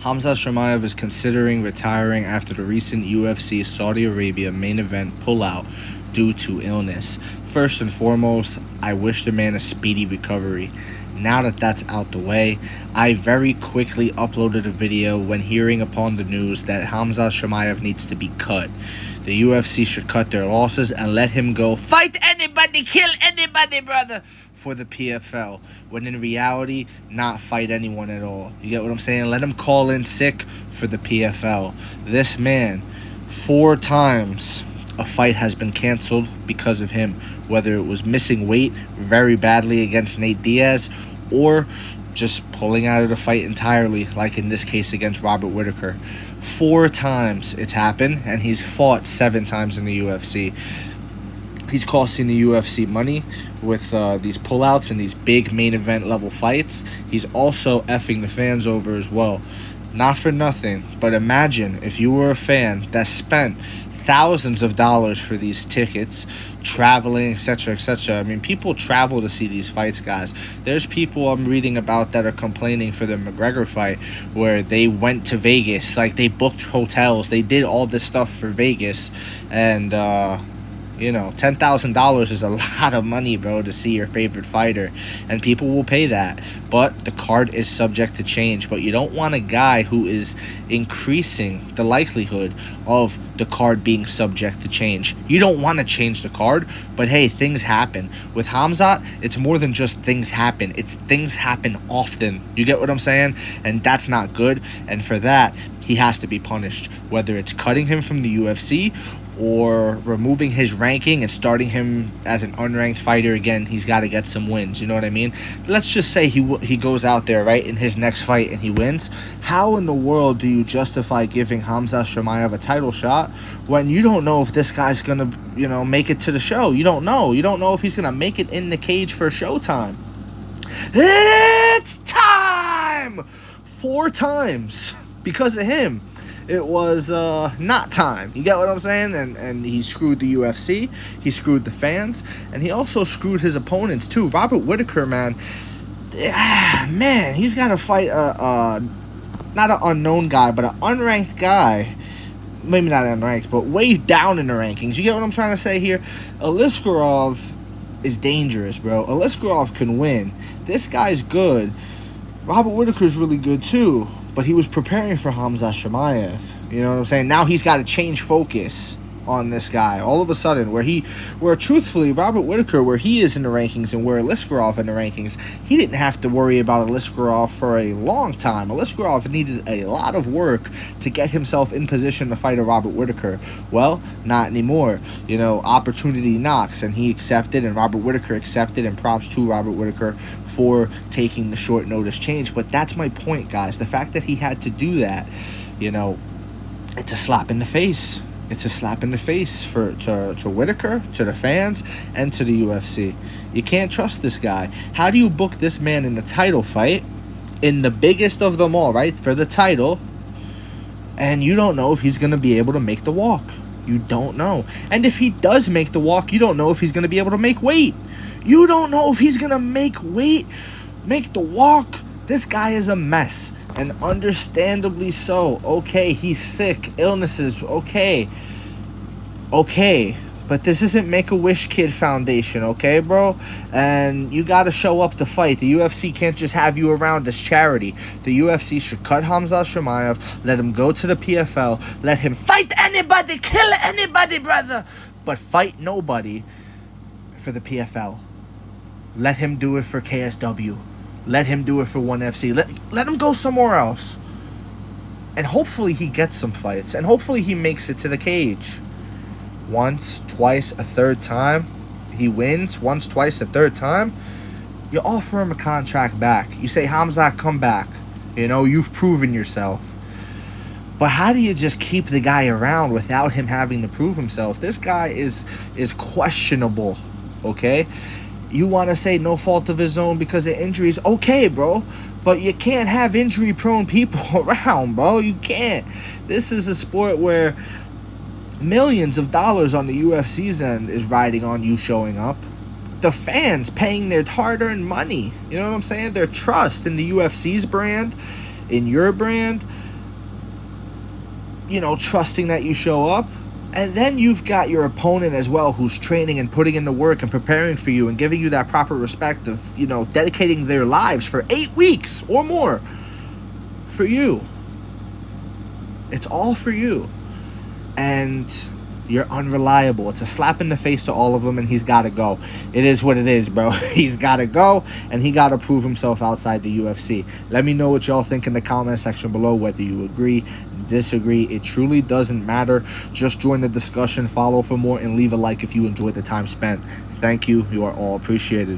Khamzat Chimaev is considering retiring after the recent UFC Saudi Arabia main event pullout due to illness. First and foremost, I wish the man a speedy recovery. Now that that's out the way, I very quickly uploaded a video when hearing upon the news that Khamzat Chimaev needs to be cut. The UFC should cut their losses and let him go fight anybody, kill anybody, brother, for the PFL, when in reality, not fight anyone at all. You get what I'm saying? Let him call in sick for the PFL. This man, 4 times a fight has been canceled because of him, whether it was missing weight very badly against Nate Diaz or just pulling out of the fight entirely, like in this case against Robert Whittaker. 4 times it's happened, and he's fought 7 times in the UFC. He's costing the UFC money with these pullouts and these big main event level fights. He's also effing the fans over as well. Not for nothing, but imagine if you were a fan that spent thousands of dollars for these tickets, traveling, etc., etc. I mean, people travel to see these fights, guys. There's people I'm reading about that are complaining for the McGregor fight where they went to Vegas, like they booked hotels, they did all this stuff for Vegas, and you know, $10,000 is a lot of money, bro, to see your favorite fighter, and people will pay that. But the card is subject to change. But you don't want a guy who is increasing the likelihood of the card being subject to change. You don't want to change the card, but hey, things happen. With Khamzat, it's more than just things happen. It's things happen often. You get what I'm saying? And that's not good. And for that, he has to be punished. Whether it's cutting him from the UFC or removing his ranking and starting him as an unranked fighter again, he's got to get some wins. You know what I mean? Let's just say he goes out there, right, in his next fight and he wins. How in the world do you justify giving Khamzat Chimaev a title shot when you don't know if this guy's going to, you know, make it to the show? You don't know. You don't know if he's going to make it in the cage for showtime. It's time! 4 times because of him. It was not time. You get what I'm saying? And he screwed the UFC. He screwed the fans. And he also screwed his opponents, too. Robert Whittaker, man. Man, he's got to fight not an unknown guy, but an unranked guy. Maybe not unranked, but way down in the rankings. You get what I'm trying to say here? Aliskerov is dangerous, bro. Aliskerov can win. This guy's good. Robert Whittaker's really good, too. But he was preparing for Khamzat Chimaev. You know what I'm saying? Now he's got to change focus on this guy. All of a sudden, where truthfully, Robert Whittaker, where he is in the rankings and where Aliskerov in the rankings, he didn't have to worry about Aliskerov for a long time. Aliskerov needed a lot of work to get himself in position to fight a Robert Whittaker. Well, not anymore. You know, opportunity knocks, and he accepted, and Robert Whittaker accepted, and props to Robert Whittaker for taking the short notice change. But that's my point, guys. The fact that he had to do that, you know, it's a slap in the face. It's a slap in the face to Whittaker, to the fans, and to the UFC. You can't trust this guy. How do you book this man in the title fight, in the biggest of them all, right, for the title, and you don't know if he's going to be able to make the walk? You don't know. And if he does make the walk, you don't know if he's going to be able to make weight. You don't know if he's going to make weight, make the walk. This guy is a mess, and understandably so. Okay, he's sick, illnesses, okay, but this isn't Make-A-Wish Kid Foundation, okay, bro? And you got to show up to fight. The UFC can't just have you around as charity. The UFC should cut Khamzat Chimaev, let him go to the PFL, let him fight anybody, kill anybody, brother, but fight nobody for the PFL. Let him do it for KSW. Let him do it for ONE FC. Let him go somewhere else. And hopefully he gets some fights. And hopefully he makes it to the cage. Once, twice, a third time. He wins. Once, twice, a third time. You offer him a contract back. You say, Khamzat, come back. You know, you've proven yourself. But how do you just keep the guy around without him having to prove himself? This guy is questionable, okay? You want to say no fault of his own because of injuries? Okay, bro. But you can't have injury-prone people around, bro. You can't. This is a sport where millions of dollars on the UFC's end is riding on you showing up. The fans paying their hard-earned money. You know what I'm saying? Their trust in the UFC's brand, in your brand. trusting that you show up. And then you've got your opponent as well, who's training and putting in the work and preparing for you and giving you that proper respect of, dedicating their lives for 8 weeks or more for you. It's all for you. And you're unreliable. It's a slap in the face to all of them, and he's got to go. It is what it is, bro. He's got to go, and he got to prove himself outside the UFC. Let me know what y'all think in the comment section below, whether you agree, disagree. It truly doesn't matter. Just join the discussion, follow for more, and leave a like if you enjoyed the time spent. Thank you. You are all appreciated.